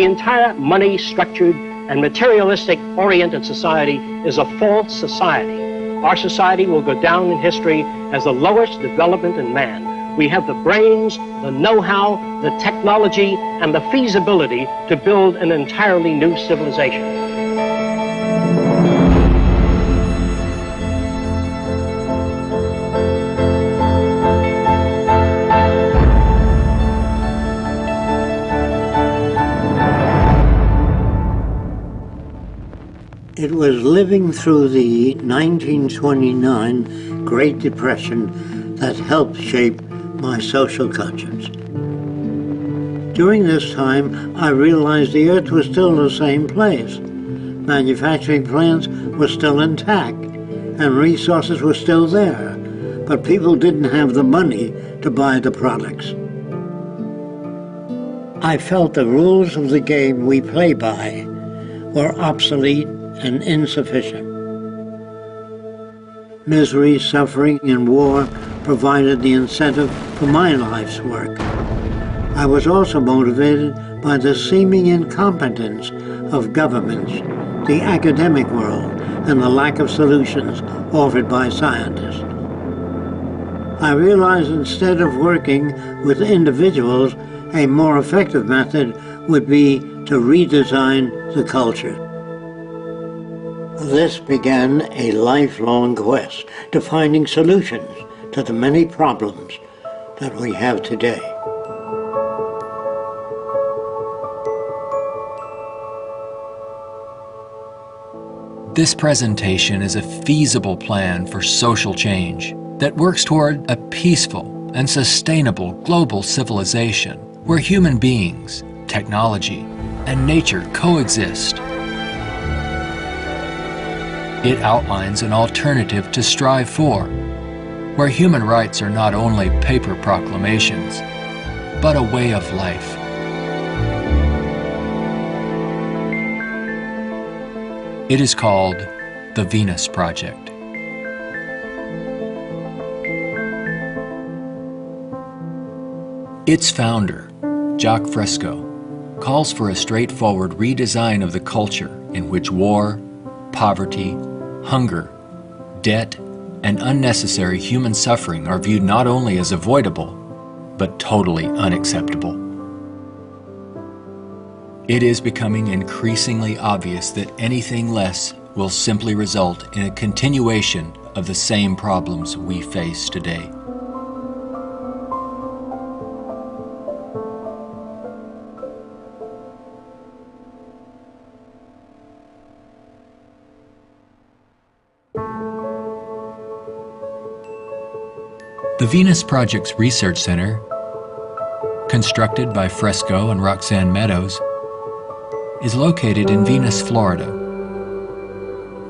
the entire money-structured and materialistic-oriented society is a false society. Our society will go down in history as the lowest development in man. We have the brains, the know-how, the technology, and the feasibility to build an entirely new civilization. It was living through the 1929 Great Depression that helped shape my social conscience. During this time, I realized the Earth was still the same place. Manufacturing plants were still intact, and resources were still there, but people didn't have the money to buy the products. I felt the rules of the game we play by were obsolete and insufficient. Misery, suffering, and war provided the incentive for my life's work. I was also motivated by the seeming incompetence of governments, the academic world, and the lack of solutions offered by scientists. I realized instead of working with individuals, a more effective method would be to redesign the culture. This began a lifelong quest to finding solutions to the many problems that we have today. This presentation is a feasible plan for social change that works toward a peaceful and sustainable global civilization where human beings, technology, and nature coexist. It outlines an alternative to strive for, where human rights are not only paper proclamations, but a way of life. It is called the Venus Project. Its founder, Jacques Fresco, calls for a straightforward redesign of the culture in which war, poverty, hunger, debt, and unnecessary human suffering are viewed not only as avoidable, but totally unacceptable. It is becoming increasingly obvious that anything less will simply result in a continuation of the same problems we face today. The Venus Project's Research Center, constructed by Fresco and Roxanne Meadows, is located in Venus, Florida.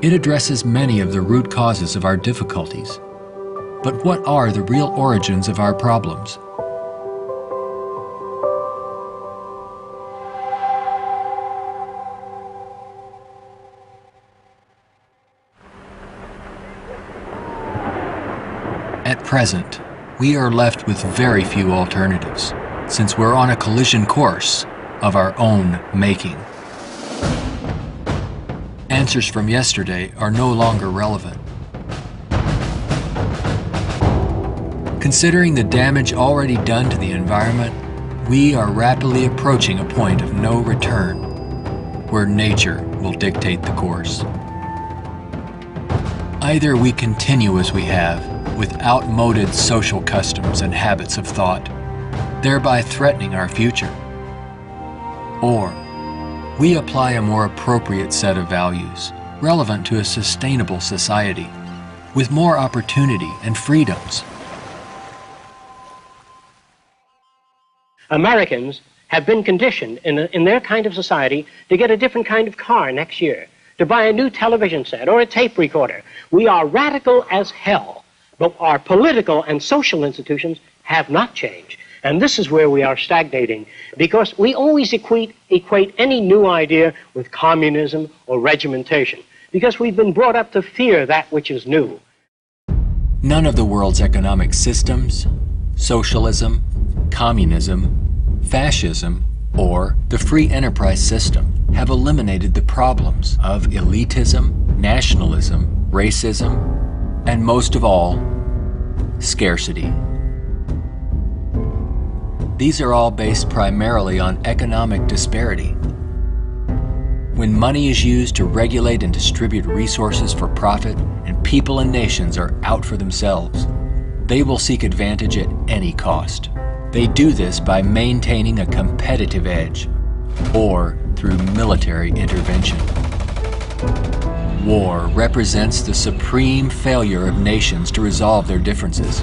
It addresses many of the root causes of our difficulties. But what are the real origins of our problems? At present, we are left with very few alternatives, since we're on a collision course of our own making. Answers from yesterday are no longer relevant. Considering the damage already done to the environment, we are rapidly approaching a point of no return, where nature will dictate the course. Either we continue as we have, with outmoded social customs and habits of thought, thereby threatening our future, or we apply a more appropriate set of values relevant to a sustainable society with more opportunity and freedoms. Americans have been conditioned in their kind of society to get a different kind of car next year, to buy a new television set or a tape recorder. We are radical as hell, but our political and social institutions have not changed. And this is where we are stagnating, because we always equate any new idea with communism or regimentation, because we've been brought up to fear that which is new. None of the world's economic systems, socialism, communism, fascism, or the free enterprise system have eliminated the problems of elitism, nationalism, racism, and most of all, scarcity. These are all based primarily on economic disparity. When money is used to regulate and distribute resources for profit, and people and nations are out for themselves, they will seek advantage at any cost. They do this by maintaining a competitive edge, or through military intervention. War represents the supreme failure of nations to resolve their differences.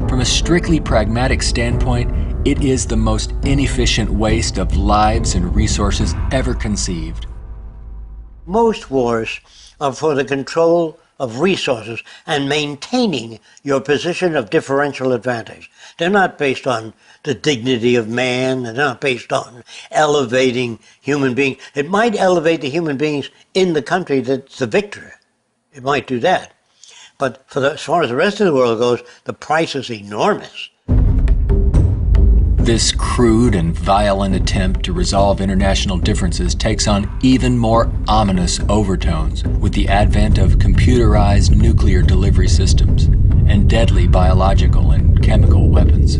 From a strictly pragmatic standpoint, it is the most inefficient waste of lives and resources ever conceived. Most wars are for the control of resources and maintaining your position of differential advantage. They're not based on the dignity of man. They're not based on elevating human beings. It might elevate the human beings in the country that's the victor. It might do that. But as far as the rest of the world goes, the price is enormous. This crude and violent attempt to resolve international differences takes on even more ominous overtones with the advent of computerized nuclear delivery systems and deadly biological and chemical weapons.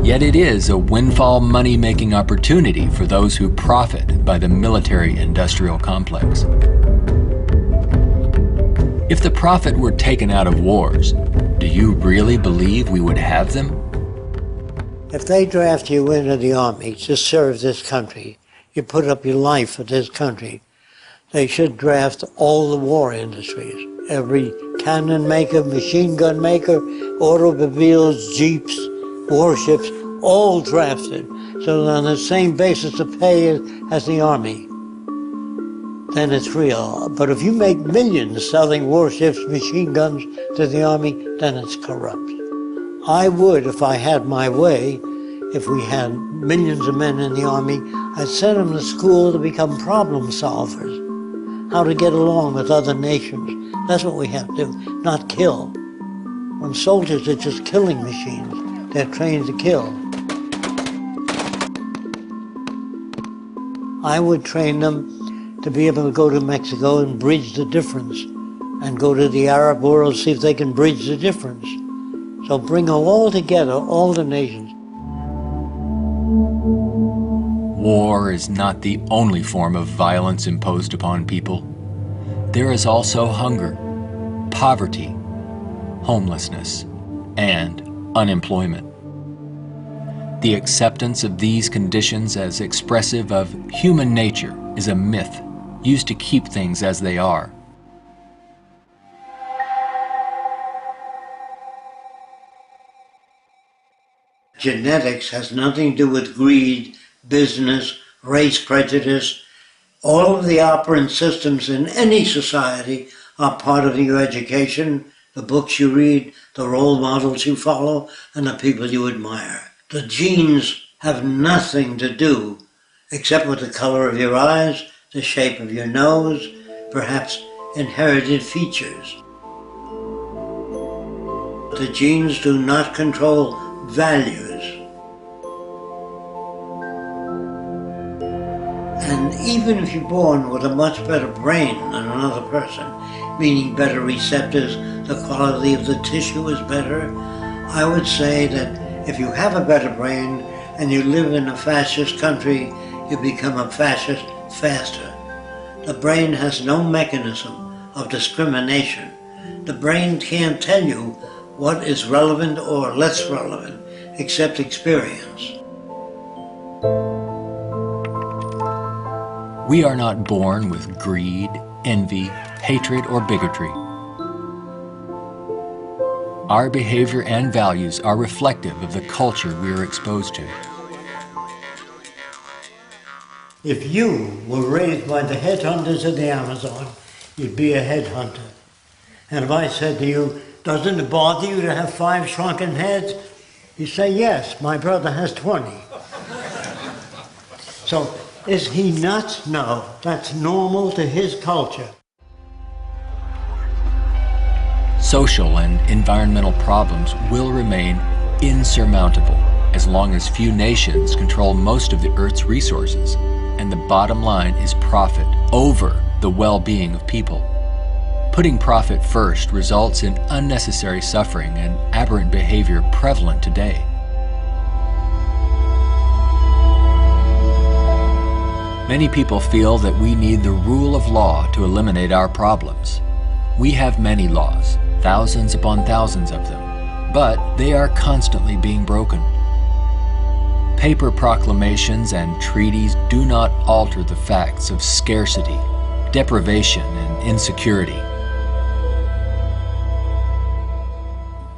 Yet it is a windfall money-making opportunity for those who profit by the military-industrial complex. If the profit were taken out of wars, do you really believe we would have them? If they draft you into the army to serve this country, you put up your life for this country, they should draft all the war industries. Every cannon maker, machine gun maker, automobiles, jeeps, warships, all drafted, so that on the same basis of pay as the army. Then it's real. But if you make millions selling warships, machine guns to the army, then it's corrupt. I would, if I had my way, if we had millions of men in the army, I'd send them to school to become problem solvers, how to get along with other nations. That's what we have to do, not kill. When soldiers are just killing machines, they're trained to kill. I would train them to be able to go to Mexico and bridge the difference, and go to the Arab world, see if they can bridge the difference. So bring them all together, all the nations. War is not the only form of violence imposed upon people. There is also hunger, poverty, homelessness, and unemployment. The acceptance of these conditions as expressive of human nature is a myth used to keep things as they are. Genetics has nothing to do with greed, business, race prejudice. All of the operant systems in any society are part of your education, the books you read, the role models you follow, and the people you admire. The genes have nothing to do except with the color of your eyes, the shape of your nose, perhaps inherited features. The genes do not control values. And even if you're born with a much better brain than another person, meaning better receptors, the quality of the tissue is better, I would say that if you have a better brain and you live in a fascist country, you become a fascist faster. The brain has no mechanism of discrimination. The brain can't tell you what is relevant or less relevant, except experience. We are not born with greed, envy, hatred, or bigotry. Our behavior and values are reflective of the culture we are exposed to. If you were raised by the headhunters of the Amazon, you'd be a headhunter. And if I said to you, doesn't it bother you to have 5 shrunken heads? You say, yes, my brother has 20. So, is he nuts? No, that's normal to his culture. social and environmental problems will remain insurmountable as long as few nations control most of the Earth's resources, and the bottom line is profit over the well-being of people. Putting profit first results in unnecessary suffering and aberrant behavior prevalent today. Many people feel that we need the rule of law to eliminate our problems. We have many laws, thousands upon thousands of them, but they are constantly being broken. Paper proclamations and treaties do not alter the facts of scarcity, deprivation, and insecurity.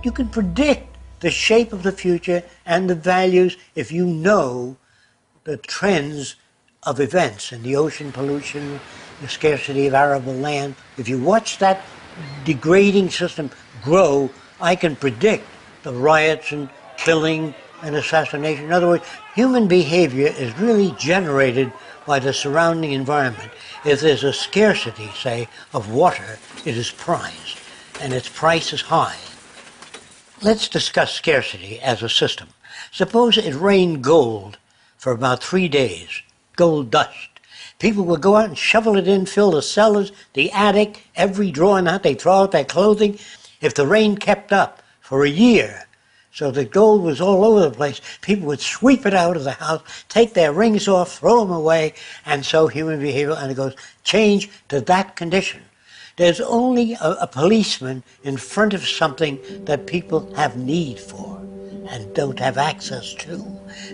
You can predict the shape of the future and the values if you know the trends of events and the ocean pollution, the scarcity of arable land. If you watch that degrading system grow, I can predict the riots and killing and assassination. In other words, human behavior is really generated by the surrounding environment. If there's a scarcity, say, of water, it is prized, and its price is high. Let's discuss scarcity as a system. Suppose it rained gold for about 3 days, gold dust. People would go out and shovel it in, fill the cellars, the attic, every drawer in the house. They throw out their clothing. If the rain kept up for a year, so the gold was all over the place, people would sweep it out of the house, take their rings off, throw them away, and so human behavior undergoes change to that condition. There's only a policeman in front of something that people have need for and don't have access to.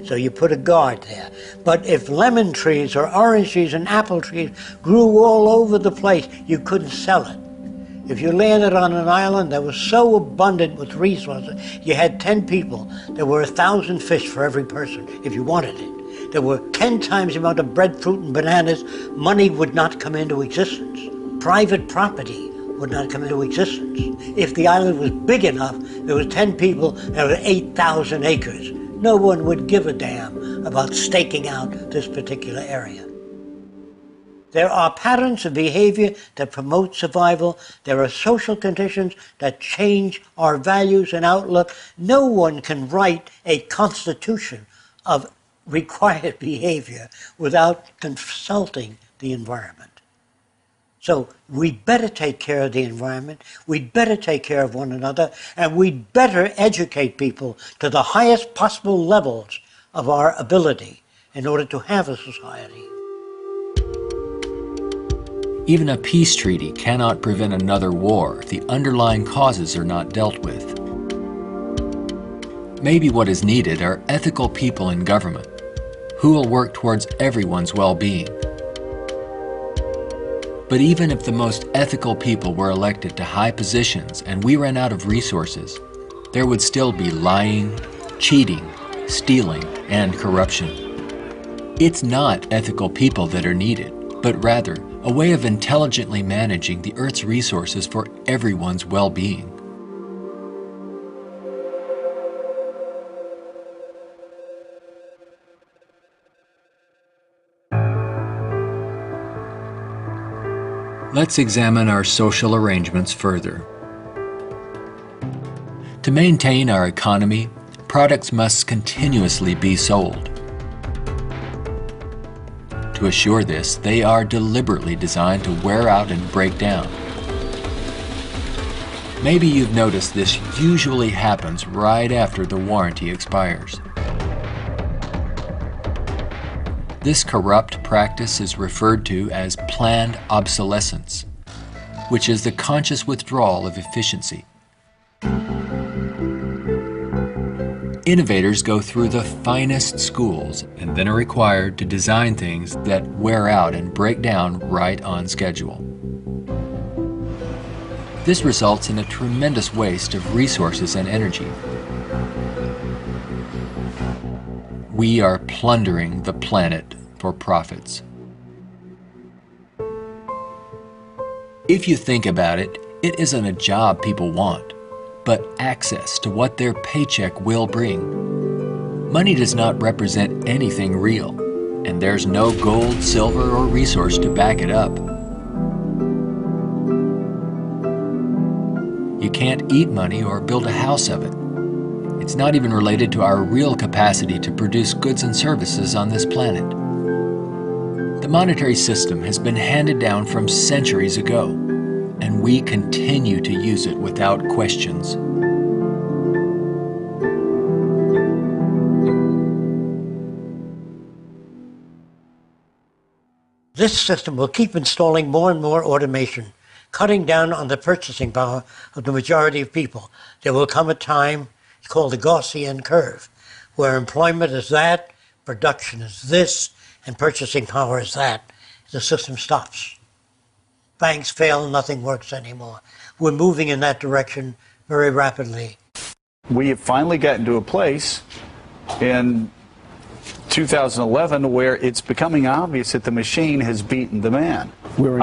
So you put a guard there. But if lemon trees or orange trees and apple trees grew all over the place, you couldn't sell it. If you landed on an island that was so abundant with resources, you had 10 people, there were 1,000 fish for every person if you wanted it. There were 10 times the amount of breadfruit and bananas, money would not come into existence. Private property would not come into existence. If the island was big enough, there was 10 people, there were 8,000 acres. No one would give a damn about staking out this particular area. There are patterns of behavior that promote survival. There are social conditions that change our values and outlook. No one can write a constitution of required behavior without consulting the environment. So we'd better take care of the environment, we'd better take care of one another, and we'd better educate people to the highest possible levels of our ability in order to have a society. Even a peace treaty cannot prevent another war if the underlying causes are not dealt with. Maybe what is needed are ethical people in government who will work towards everyone's well-being. But even if the most ethical people were elected to high positions and we ran out of resources, there would still be lying, cheating, stealing, and corruption. It's not ethical people that are needed, but rather a way of intelligently managing the Earth's resources for everyone's well-being. Let's examine our social arrangements further. To maintain our economy, products must continuously be sold. To assure this, they are deliberately designed to wear out and break down. Maybe you've noticed this usually happens right after the warranty expires. This corrupt practice is referred to as planned obsolescence, which is the conscious withdrawal of efficiency. Innovators go through the finest schools and then are required to design things that wear out and break down right on schedule. This results in a tremendous waste of resources and energy. We are plundering the planet for profits. If you think about it, it isn't a job people want, but access to what their paycheck will bring. Money does not represent anything real, and there's no gold, silver, or resource to back it up. You can't eat money or build a house of it. It's not even related to our real capacity to produce goods and services on this planet. The monetary system has been handed down from centuries ago, and we continue to use it without questions. This system will keep installing more and more automation, cutting down on the purchasing power of the majority of people. There will come a time, it's called the Gaussian curve, where employment is that, production is this, and purchasing power is that. The system stops. Banks fail, nothing works anymore. We're moving in that direction very rapidly. We have finally gotten to a place in 2011 where it's becoming obvious that the machine has beaten the man. We're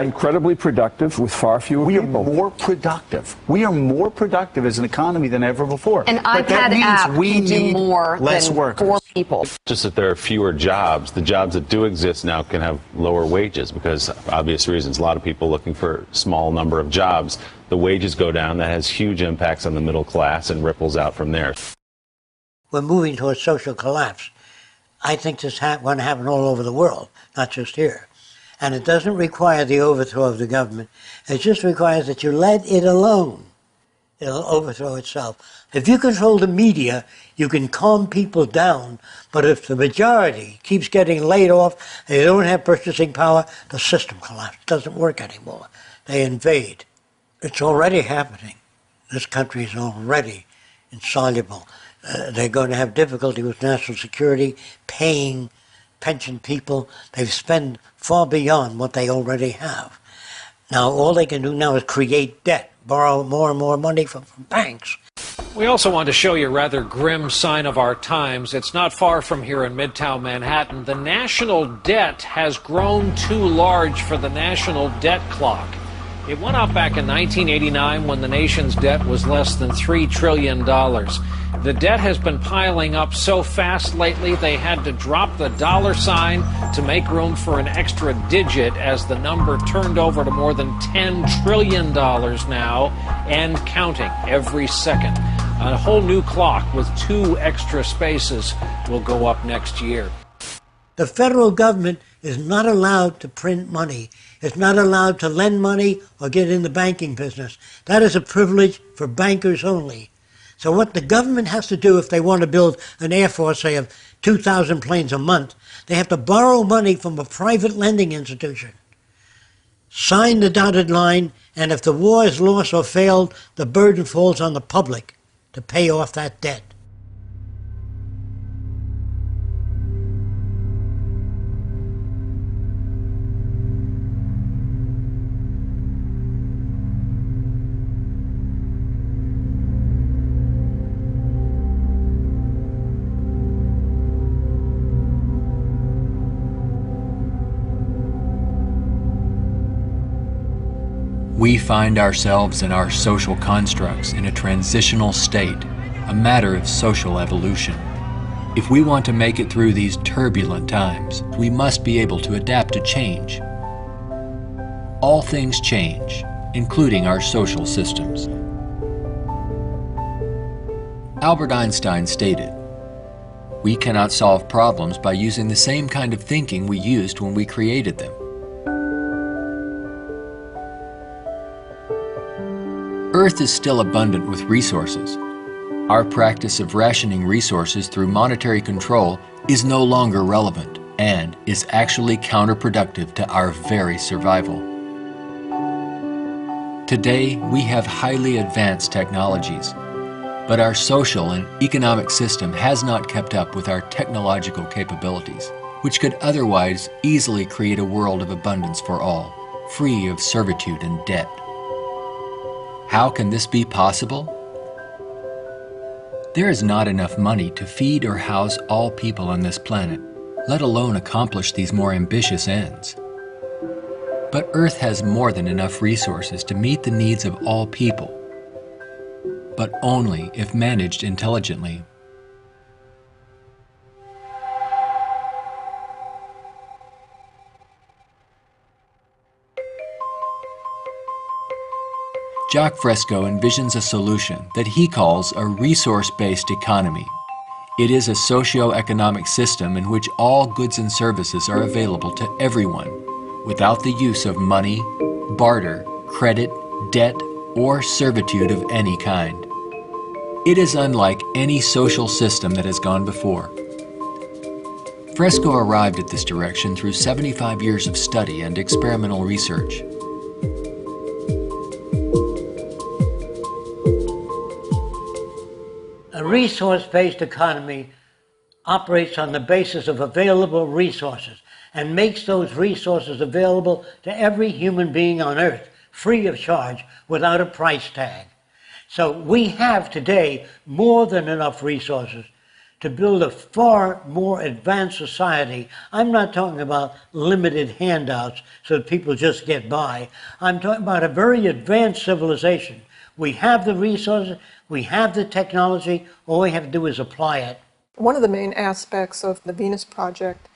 incredibly productive with far fewer people. We are more productive. We are more productive as an economy than ever before. An iPad app can do more less than workers. 4 people. Just that there are fewer jobs. The jobs that do exist now can have lower wages because of obvious reasons. A lot of people looking for a small number of jobs. The wages go down. That has huge impacts on the middle class and ripples out from there. We're moving towards social collapse. I think this is going to happen all over the world, not just here. And it doesn't require the overthrow of the government. It just requires that you let it alone. It'll overthrow itself. If you control the media, you can calm people down. But if the majority keeps getting laid off, they don't have purchasing power, the system collapses. It doesn't work anymore. They invade. It's already happening. This country is already insoluble. They're going to have difficulty with national security, paying pension people. They've spent far beyond what they already have. Now, all they can do now is create debt, borrow more and more money from banks. We also want to show you a rather grim sign of our times. It's not far from here in Midtown Manhattan. The national debt has grown too large for the national debt clock. It went up back in 1989 when the nation's debt was less than $3 trillion. The debt has been piling up so fast lately they had to drop the dollar sign to make room for an extra digit as the number turned over to more than $10 trillion now and counting every second. A whole new clock with 2 extra spaces will go up next year. The federal government is not allowed to print money. It's not allowed to lend money or get in the banking business. That is a privilege for bankers only. So what the government has to do if they want to build an air force, say, of 2,000 planes a month, they have to borrow money from a private lending institution, sign the dotted line, and if the war is lost or failed, the burden falls on the public to pay off that debt. We find ourselves and our social constructs in a transitional state, a matter of social evolution. If we want to make it through these turbulent times, we must be able to adapt to change. All things change, including our social systems. Albert Einstein stated, "We cannot solve problems by using the same kind of thinking we used when we created them." Earth is still abundant with resources. Our practice of rationing resources through monetary control is no longer relevant and is actually counterproductive to our very survival. Today, we have highly advanced technologies, but our social and economic system has not kept up with our technological capabilities, which could otherwise easily create a world of abundance for all, free of servitude and debt. How can this be possible? There is not enough money to feed or house all people on this planet, let alone accomplish these more ambitious ends. But Earth has more than enough resources to meet the needs of all people, but only if managed intelligently. Jacques Fresco envisions a solution that he calls a resource-based economy. It is a socio-economic system in which all goods and services are available to everyone without the use of money, barter, credit, debt, or servitude of any kind. It is unlike any social system that has gone before. Fresco arrived at this direction through 75 years of study and experimental research. A resource-based economy operates on the basis of available resources and makes those resources available to every human being on earth, free of charge, without a price tag. So we have today more than enough resources to build a far more advanced society. I'm not talking about limited handouts so that people just get by. I'm talking about a very advanced civilization. We have the resources, we have the technology, all we have to do is apply it. One of the main aspects of the Venus Project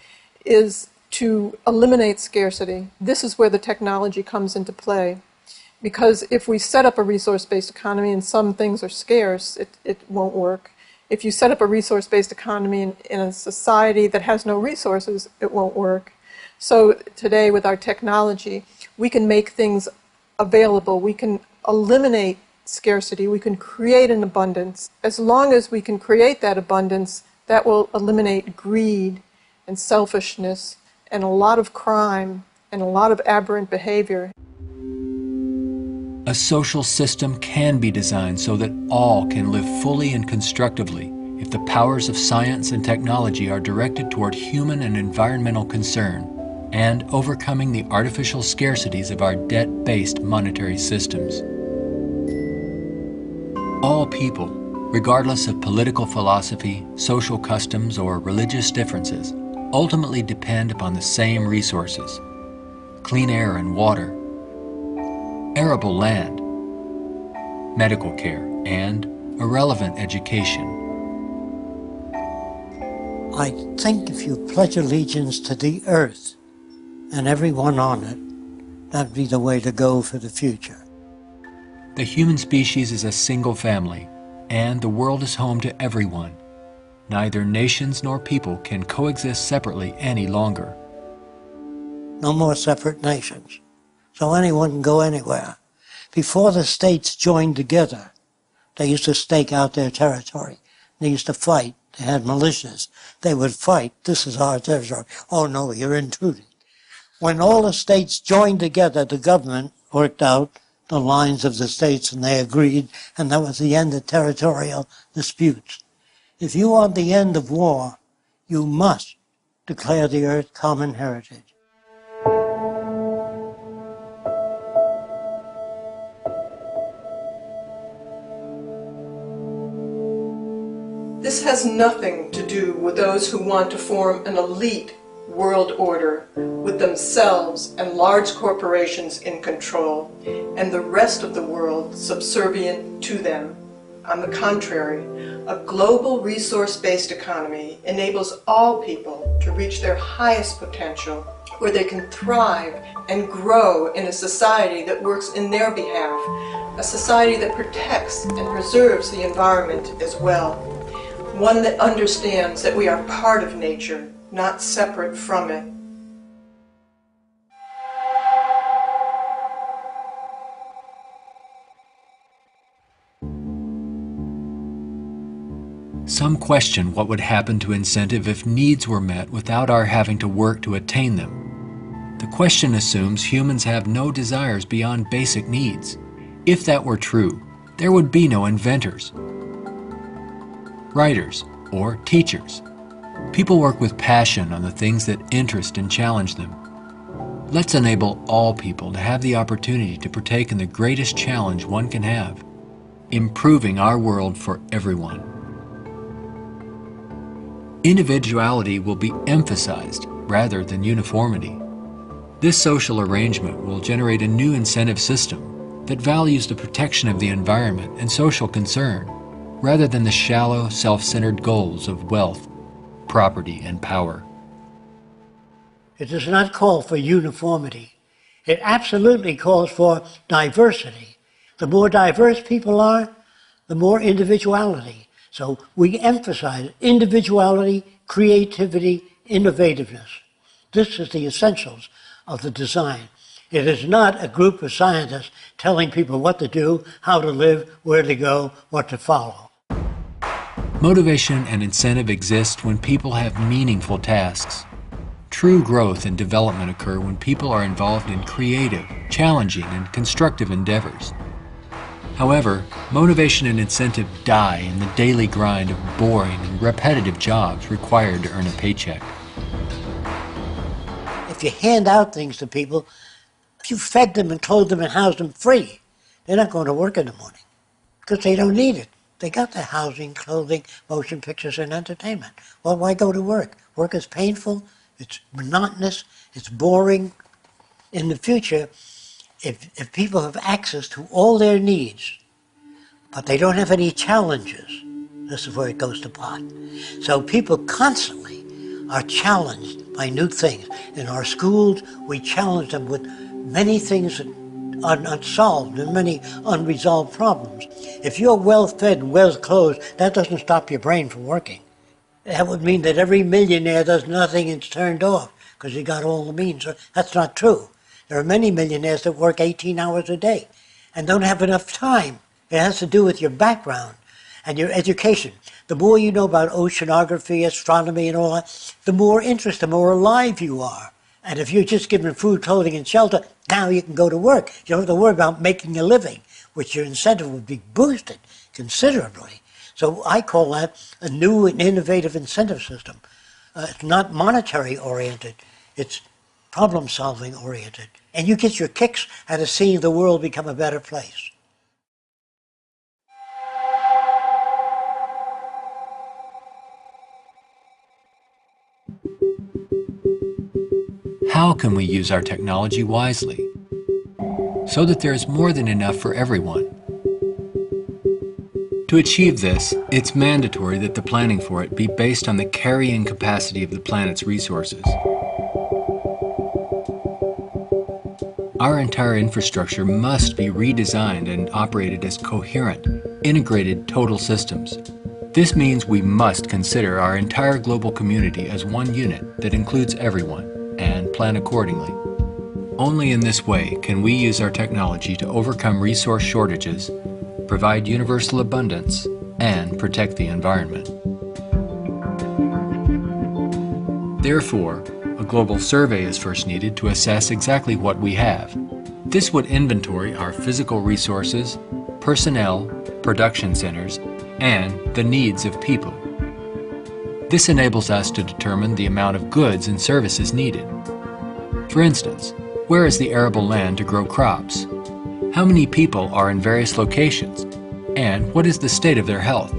is to eliminate scarcity. This is where the technology comes into play. Because if we set up a resource-based economy and some things are scarce, it won't work. If you set up a resource-based economy in a society that has no resources, it won't work. So today with our technology, we can make things available. We can eliminate scarcity. We can create an abundance. As long as we can create that abundance, that will eliminate greed and selfishness and a lot of crime and a lot of aberrant behavior. A social system can be designed so that all can live fully and constructively if the powers of science and technology are directed toward human and environmental concern and overcoming the artificial scarcities of our debt-based monetary systems. All people, regardless of political philosophy, social customs, or religious differences, ultimately depend upon the same resources: clean air and water, arable land, medical care, and a relevant education. I think if you pledge allegiance to the earth and everyone on it, that'd be the way to go for the future. The human species is a single family, and the world is home to everyone. Neither nations nor people can coexist separately any longer. No more separate nations. So anyone can go anywhere. Before the states joined together, they used to stake out their territory. They used to fight. They had militias. They would fight. This is our territory. Oh no, you're intruding. When all the states joined together, the government worked out the lines of the states and they agreed, and that was the end of territorial disputes. If you want the end of war, you must declare the earth common heritage. This has nothing to do with those who want to form an elite world order with themselves and large corporations in control and the rest of the world subservient to them. On the contrary, a global resource-based economy enables all people to reach their highest potential, where they can thrive and grow in a society that works in their behalf, a society that protects and preserves the environment as well, one that understands that we are part of nature, not separate from it. Some question what would happen to incentive if needs were met without our having to work to attain them. The question assumes humans have no desires beyond basic needs. If that were true, there would be no inventors, writers, or teachers. People work with passion on the things that interest and challenge them. Let's enable all people to have the opportunity to partake in the greatest challenge one can have, improving our world for everyone. Individuality will be emphasized rather than uniformity. This social arrangement will generate a new incentive system that values the protection of the environment and social concern, rather than the shallow, self-centered goals of wealth, property, and power. It does not call for uniformity. It absolutely calls for diversity. The more diverse people are, the more individuality. So we emphasize individuality, creativity, innovativeness. This is the essentials of the design. It is not a group of scientists telling people what to do, how to live, where to go, what to follow. Motivation and incentive exist when people have meaningful tasks. True growth and development occur when people are involved in creative, challenging, and constructive endeavors. However, motivation and incentive die in the daily grind of boring and repetitive jobs required to earn a paycheck. If you hand out things to people, if you fed them and clothed them and housed them free, they're not going to work in the morning because they don't need it. They got their housing, clothing, motion pictures, and entertainment. Well, why go to work? Work is painful, it's monotonous, it's boring. In the future, if people have access to all their needs, but they don't have any challenges, this is where it goes to pot. So people constantly are challenged by new things. In our schools, we challenge them with many things that are unsolved and many unresolved problems. If you're well-fed and well-clothed, that doesn't stop your brain from working. That would mean that every millionaire does nothing and is turned off because he got all the means. That's not true. There are many millionaires that work 18 hours a day and don't have enough time. It has to do with your background and your education. The more you know about oceanography, astronomy, and all that, the more interest, the more alive you are. And if you're just given food, clothing, and shelter, now you can go to work. You don't have to worry about making a living, which your incentive would be boosted considerably. So I call that a new and innovative incentive system. It's not monetary oriented, it's problem solving oriented. And you get your kicks out of seeing the world become a better place. How can we use our technology wisely so that there is more than enough for everyone? To achieve this, it's mandatory that the planning for it be based on the carrying capacity of the planet's resources. Our entire infrastructure must be redesigned and operated as coherent, integrated total systems. This means we must consider our entire global community as one unit that includes everyone, and plan accordingly. Only in this way can we use our technology to overcome resource shortages, provide universal abundance, and protect the environment. Therefore, a global survey is first needed to assess exactly what we have. This would inventory our physical resources, personnel, production centers, and the needs of people. This enables us to determine the amount of goods and services needed. For instance, where is the arable land to grow crops? How many people are in various locations? And what is the state of their health?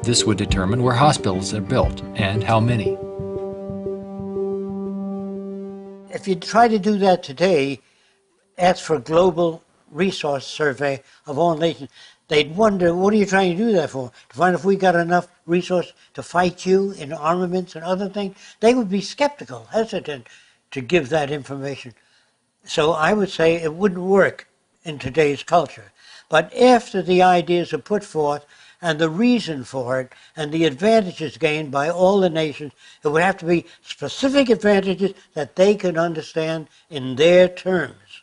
This would determine where hospitals are built and how many. If you try to do that today, ask for a global resource survey of all nations, they'd wonder, what are you trying to do that for? To find if we got enough resource to fight you in armaments and other things? They would be skeptical, hesitant to give that information. So I would say it wouldn't work in today's culture. But after the ideas are put forth and the reason for it and the advantages gained by all the nations, it would have to be specific advantages that they can understand in their terms.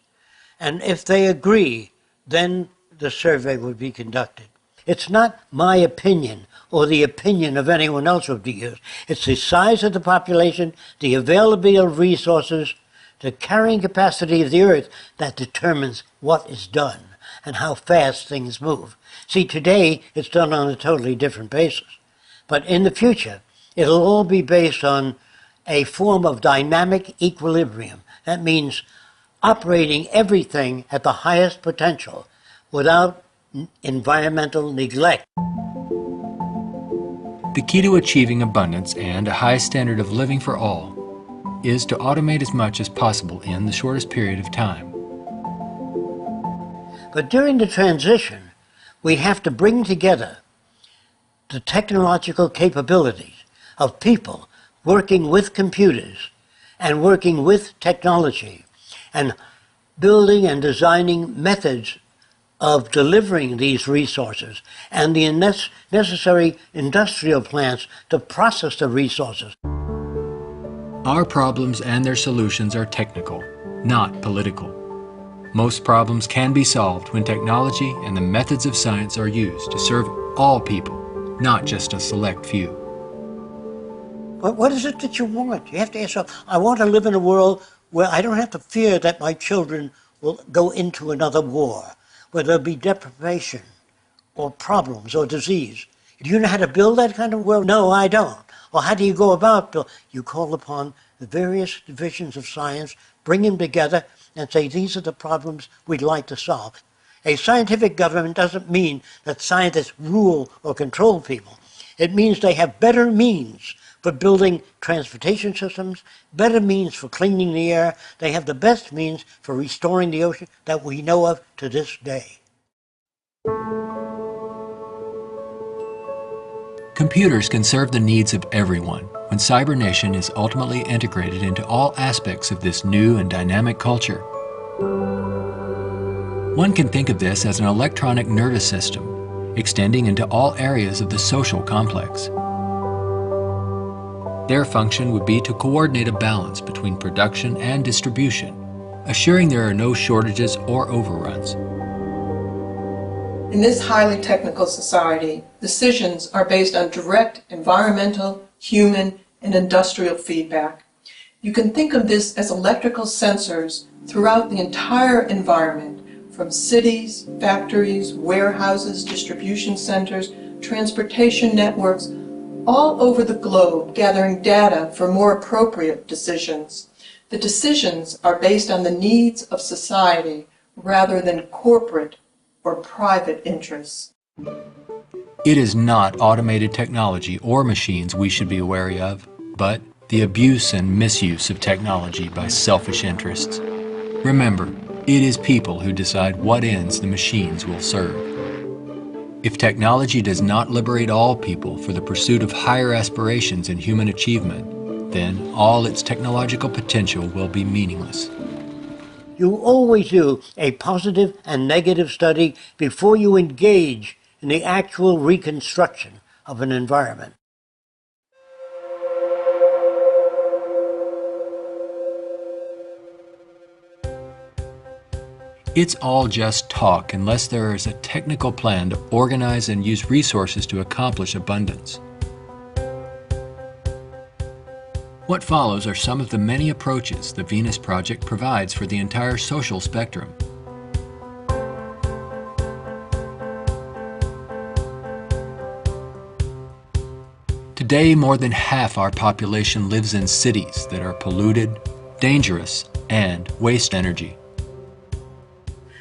And if they agree, then the survey would be conducted. It's not my opinion or the opinion of anyone else would be used. It's the size of the population, the availability of resources, the carrying capacity of the earth that determines what is done and how fast things move. See, today it's done on a totally different basis. But in the future, it'll all be based on a form of dynamic equilibrium. That means operating everything at the highest potential without environmental neglect. The key to achieving abundance and a high standard of living for all is to automate as much as possible in the shortest period of time. But during the transition, we have to bring together the technological capabilities of people working with computers and working with technology and building and designing methods of delivering these resources and the necessary industrial plants to process the resources. Our problems and their solutions are technical, not political. Most problems can be solved when technology and the methods of science are used to serve all people, not just a select few. But what is it that you want? You have to ask yourself, I want to live in a world where I don't have to fear that my children will go into another war, where there'll be deprivation or problems or disease. Do you know how to build that kind of world? No, I don't. Well, how do you go about building? You call upon the various divisions of science, bring them together, and say, these are the problems we'd like to solve. A scientific government doesn't mean that scientists rule or control people. It means they have better means for building transportation systems, better means for cleaning the air. They have the best means for restoring the ocean that we know of to this day. Computers can serve the needs of everyone when CyberNation is ultimately integrated into all aspects of this new and dynamic culture. One can think of this as an electronic nervous system, extending into all areas of the social complex. Their function would be to coordinate a balance between production and distribution, assuring there are no shortages or overruns. In this highly technical society, decisions are based on direct environmental, human, and industrial feedback. You can think of this as electrical sensors throughout the entire environment, from cities, factories, warehouses, distribution centers, transportation networks, all over the globe, gathering data for more appropriate decisions. The decisions are based on the needs of society rather than corporate or private interests. It is not automated technology or machines we should be wary of, but the abuse and misuse of technology by selfish interests. Remember, it is people who decide what ends the machines will serve. If technology does not liberate all people for the pursuit of higher aspirations in human achievement, then all its technological potential will be meaningless. You always do a positive and negative study before you engage in the actual reconstruction of an environment. It's all just talk unless there is a technical plan to organize and use resources to accomplish abundance. What follows are some of the many approaches the Venus Project provides for the entire social spectrum. Today, more than half our population lives in cities that are polluted, dangerous, and waste energy.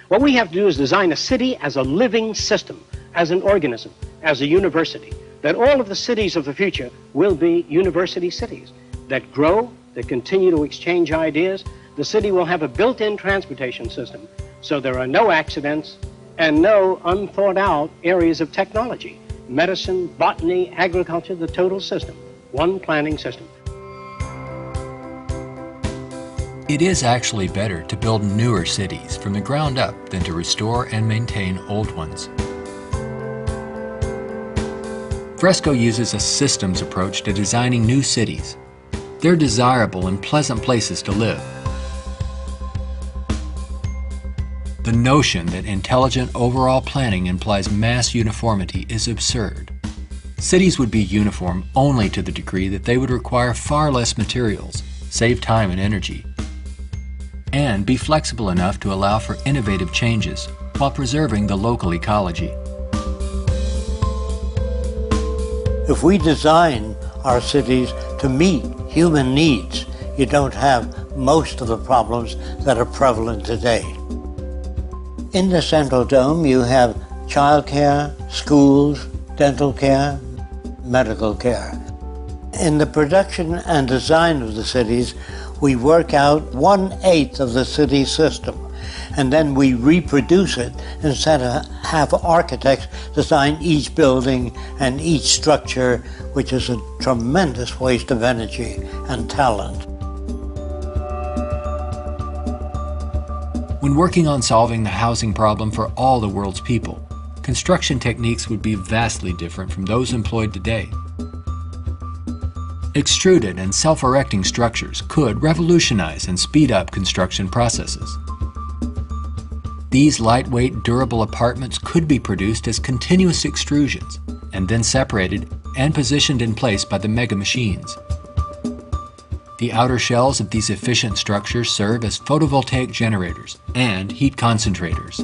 What we have to do is design a city as a living system, as an organism, as a university, that all of the cities of the future will be university cities that grow, that continue to exchange ideas. The city will have a built-in transportation system, so there are no accidents and no unthought out areas of technology. Medicine, botany, agriculture, the total system, one planning system. It is actually better to build newer cities from the ground up than to restore and maintain old ones. Fresco uses a systems approach to designing new cities. They're desirable and pleasant places to live. The notion that intelligent overall planning implies mass uniformity is absurd. Cities would be uniform only to the degree that they would require far less materials, save time and energy, and be flexible enough to allow for innovative changes while preserving the local ecology. If we design our cities to meet human needs, you don't have most of the problems that are prevalent today. In the Central Dome, you have childcare, schools, dental care, medical care. In the production and design of the cities, we work out 1/8 of the city system, and then we reproduce it instead of have architects design each building and each structure, which is a tremendous waste of energy and talent. When working on solving the housing problem for all the world's people, construction techniques would be vastly different from those employed today. Extruded and self-erecting structures could revolutionize and speed up construction processes. These lightweight, durable apartments could be produced as continuous extrusions and then separated and positioned in place by the mega machines. The outer shells of these efficient structures serve as photovoltaic generators and heat concentrators.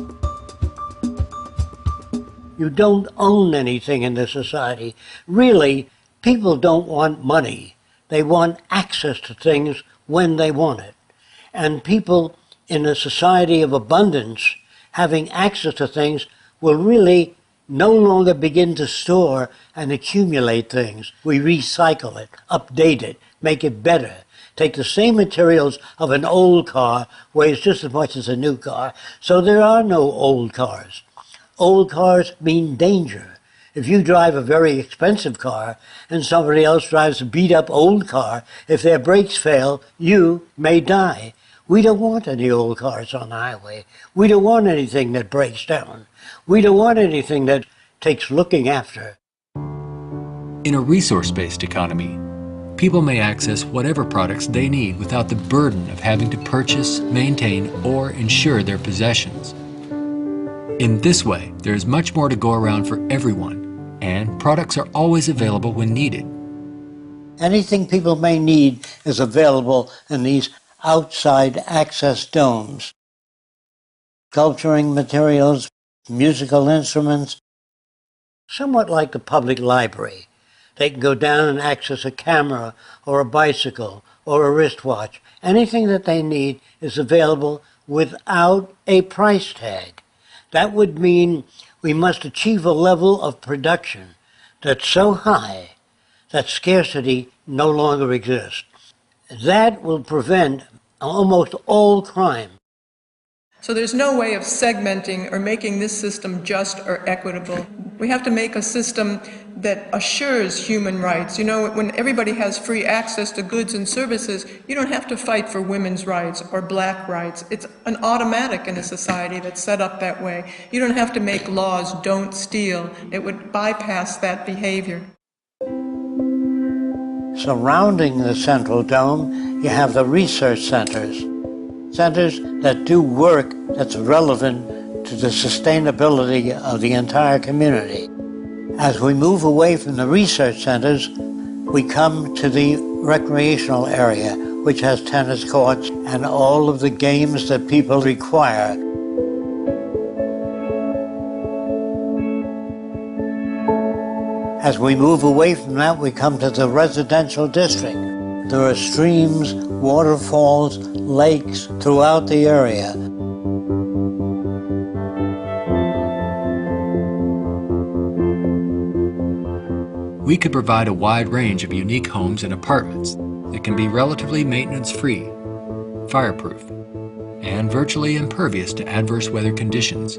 You don't own anything in this society. Really, people don't want money. They want access to things when they want it. And people in a society of abundance, having access to things, will really no longer begin to store and accumulate things. We recycle it, update it, make it better. Take the same materials of an old car, weighs just as much as a new car, so there are no old cars. Old cars mean danger. If you drive a very expensive car and somebody else drives a beat-up old car, if their brakes fail, you may die. We don't want any old cars on the highway. We don't want anything that breaks down. We don't want anything that takes looking after. In a resource-based economy, people may access whatever products they need without the burden of having to purchase, maintain, or insure their possessions. In this way, there is much more to go around for everyone, and products are always available when needed. Anything people may need is available in these outside access domes. Sculpturing materials, musical instruments, somewhat like the public library. They can go down and access a camera or a bicycle or a wristwatch. Anything that they need is available without a price tag. That would mean we must achieve a level of production that's so high that scarcity no longer exists. That will prevent almost all crime. So there's no way of segmenting or making this system just or equitable. We have to make a system that assures human rights. You know, when everybody has free access to goods and services, you don't have to fight for women's rights or black rights. It's an automatic in a society that's set up that way. You don't have to make laws, don't steal. It would bypass that behavior. Surrounding the central dome, you have the research centers. Centers that do work that's relevant to the sustainability of the entire community. As we move away from the research centers, we come to the recreational area, which has tennis courts and all of the games that people require. As we move away from that, we come to the residential district. There are streams, waterfalls, lakes throughout the area. We could provide a wide range of unique homes and apartments that can be relatively maintenance-free, fireproof, and virtually impervious to adverse weather conditions.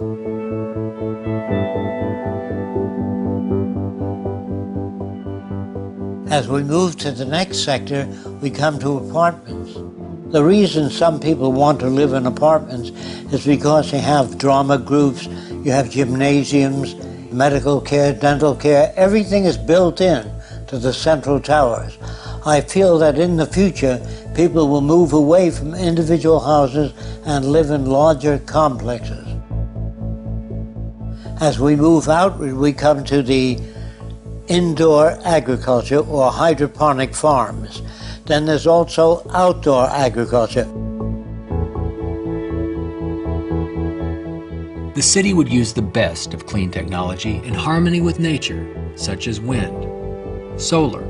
As we move to the next sector, we come to apartments. The reason some people want to live in apartments is because you have drama groups, you have gymnasiums, medical care, dental care, everything is built in to the central towers. I feel that in the future, people will move away from individual houses and live in larger complexes. As we move outward, we come to the indoor agriculture or hydroponic farms. Then there's also outdoor agriculture. The city would use the best of clean technology in harmony with nature, such as wind, solar,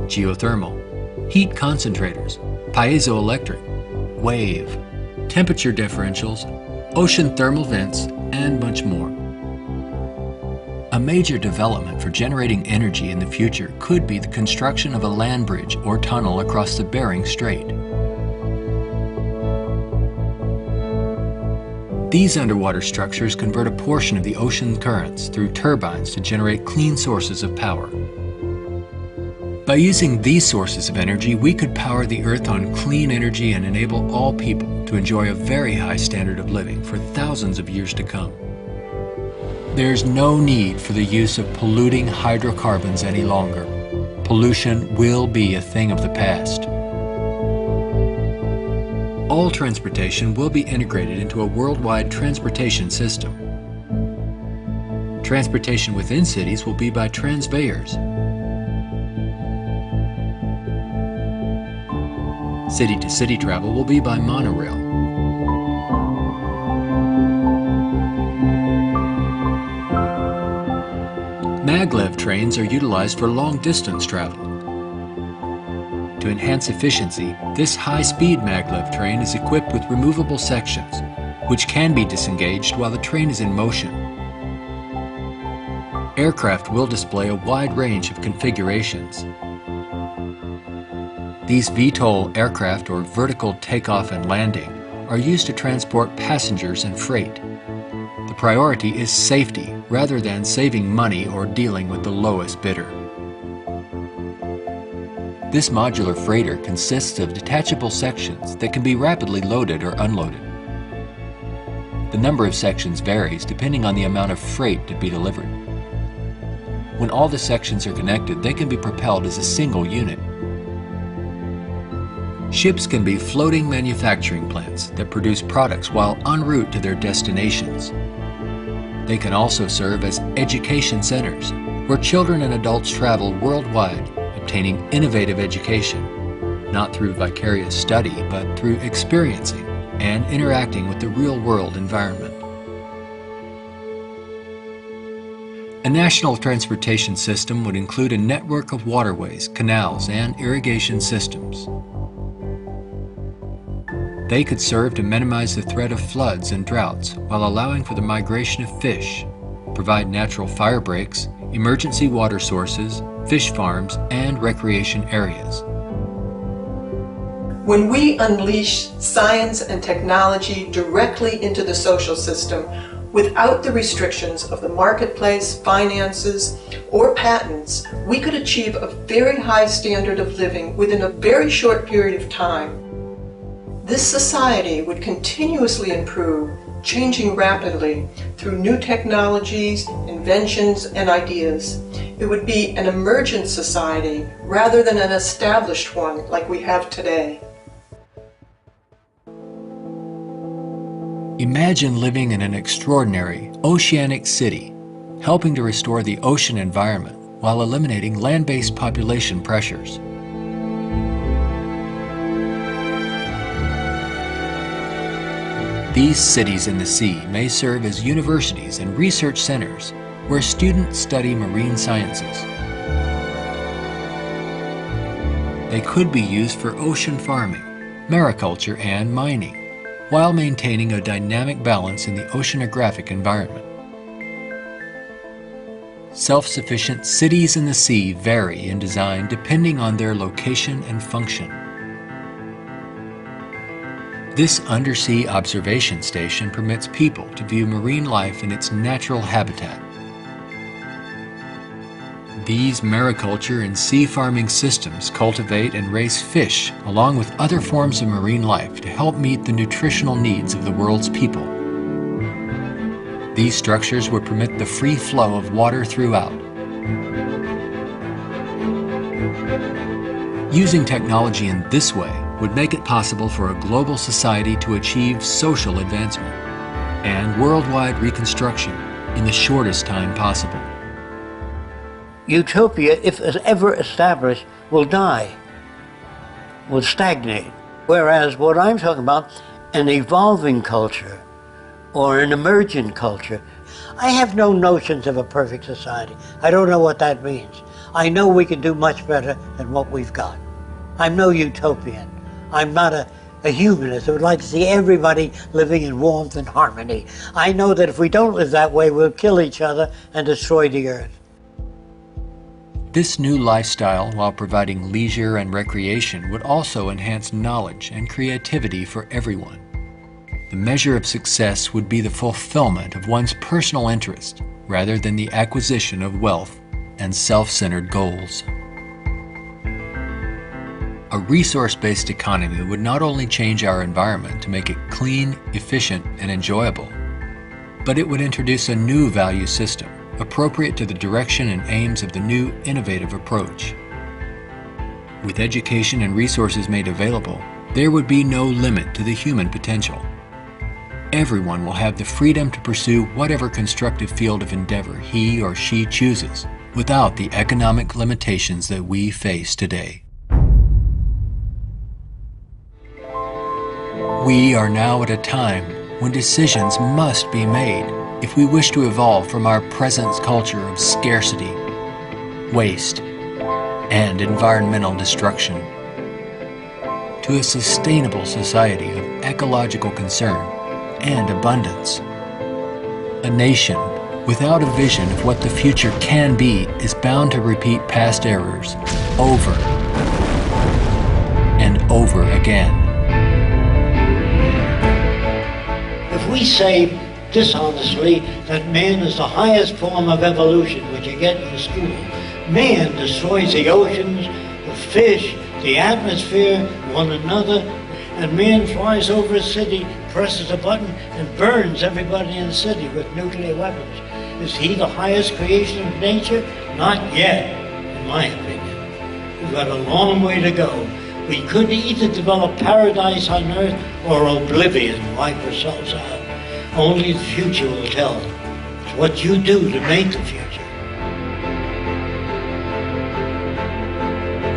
geothermal, heat concentrators, piezoelectric, wave, temperature differentials, ocean thermal vents, and much more. A major development for generating energy in the future could be the construction of a land bridge or tunnel across the Bering Strait. These underwater structures convert a portion of the ocean currents through turbines to generate clean sources of power. By using these sources of energy, we could power the Earth on clean energy and enable all people to enjoy a very high standard of living for thousands of years to come. There's no need for the use of polluting hydrocarbons any longer. Pollution will be a thing of the past. All transportation will be integrated into a worldwide transportation system. Transportation within cities will be by transveyors. City-to-city travel will be by monorail. Maglev trains are utilized for long-distance travel. To enhance efficiency, this high-speed maglev train is equipped with removable sections, which can be disengaged while the train is in motion. Aircraft will display a wide range of configurations. These VTOL aircraft, or vertical takeoff and landing, are used to transport passengers and freight. The priority is safety rather than saving money or dealing with the lowest bidder. This modular freighter consists of detachable sections that can be rapidly loaded or unloaded. The number of sections varies depending on the amount of freight to be delivered. When all the sections are connected, they can be propelled as a single unit. Ships can be floating manufacturing plants that produce products while en route to their destinations. They can also serve as education centers, where children and adults travel worldwide, obtaining innovative education, not through vicarious study, but through experiencing and interacting with the real-world environment. A national transportation system would include a network of waterways, canals, and irrigation systems. They could serve to minimize the threat of floods and droughts while allowing for the migration of fish, provide natural fire breaks, emergency water sources, fish farms, and recreation areas. When we unleash science and technology directly into the social system without the restrictions of the marketplace, finances, or patents, we could achieve a very high standard of living within a very short period of time. This society would continuously improve, changing rapidly through new technologies, inventions, and ideas. It would be an emergent society rather than an established one like we have today. Imagine living in an extraordinary oceanic city, helping to restore the ocean environment while eliminating land-based population pressures. These cities in the sea may serve as universities and research centers where students study marine sciences. They could be used for ocean farming, mariculture, and mining, while maintaining a dynamic balance in the oceanographic environment. Self-sufficient cities in the sea vary in design depending on their location and function. This undersea observation station permits people to view marine life in its natural habitat. These mariculture and sea farming systems cultivate and raise fish along with other forms of marine life to help meet the nutritional needs of the world's people. These structures would permit the free flow of water throughout. Using technology in this way would make it possible for a global society to achieve social advancement and worldwide reconstruction in the shortest time possible. Utopia, if it's ever established, will die, will stagnate. Whereas what I'm talking about, an evolving culture or an emergent culture, I have no notions of a perfect society. I don't know what that means. I know we can do much better than what we've got. I'm no utopian. I'm not a humanist. I would like to see everybody living in warmth and harmony. I know that if we don't live that way, we'll kill each other and destroy the earth. This new lifestyle, while providing leisure and recreation, would also enhance knowledge and creativity for everyone. The measure of success would be the fulfillment of one's personal interest, rather than the acquisition of wealth and self-centered goals. A resource-based economy would not only change our environment to make it clean, efficient, and enjoyable, but it would introduce a new value system appropriate to the direction and aims of the new innovative approach. With education and resources made available, there would be no limit to the human potential. Everyone will have the freedom to pursue whatever constructive field of endeavor he or she chooses, without the economic limitations that we face today. We are now at a time when decisions must be made if we wish to evolve from our present culture of scarcity, waste, and environmental destruction to a sustainable society of ecological concern and abundance. A nation without a vision of what the future can be is bound to repeat past errors over and over again. If we say dishonestly that man is the highest form of evolution which you get in school, man destroys the oceans, the fish, the atmosphere, one another, and man flies over a city, presses a button, and burns everybody in the city with nuclear weapons. Is he the highest creation of nature? Not yet, in my opinion. We've got a long way to go. We could either develop paradise on earth or oblivion, wipe ourselves out. Only the future will tell. It's what you do to make the future.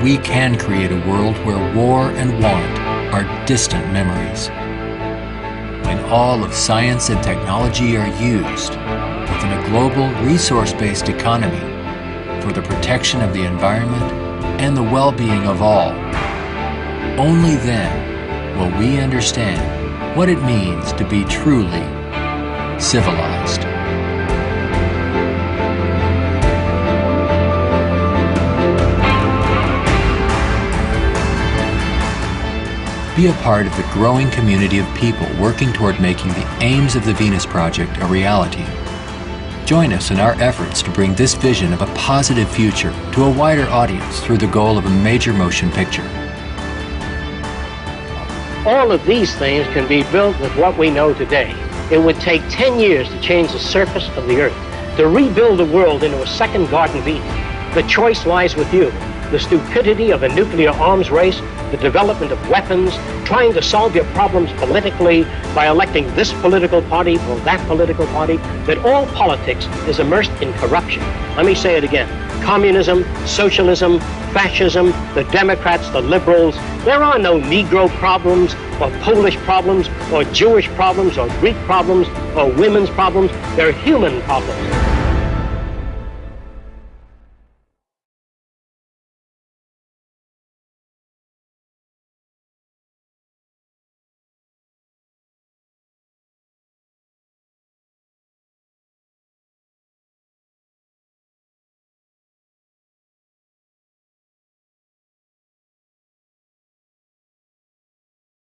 We can create a world where war and want are distant memories. When all of science and technology are used within a global resource-based economy for the protection of the environment and the well-being of all, only then will we understand what it means to be truly civilized. Be a part of the growing community of people working toward making the aims of the Venus Project a reality. Join us in our efforts to bring this vision of a positive future to a wider audience through the goal of a major motion picture. All of these things can be built with what we know today. It would take 10 years to change the surface of the earth, to rebuild the world into a second Garden of Eden. The choice lies with you. The stupidity of a nuclear arms race, the development of weapons, trying to solve your problems politically by electing this political party or that political party, that all politics is immersed in corruption. Let me say it again. Communism, socialism, fascism, the Democrats, the liberals, there are no Negro problems or Polish problems or Jewish problems or Greek problems or women's problems. They're human problems.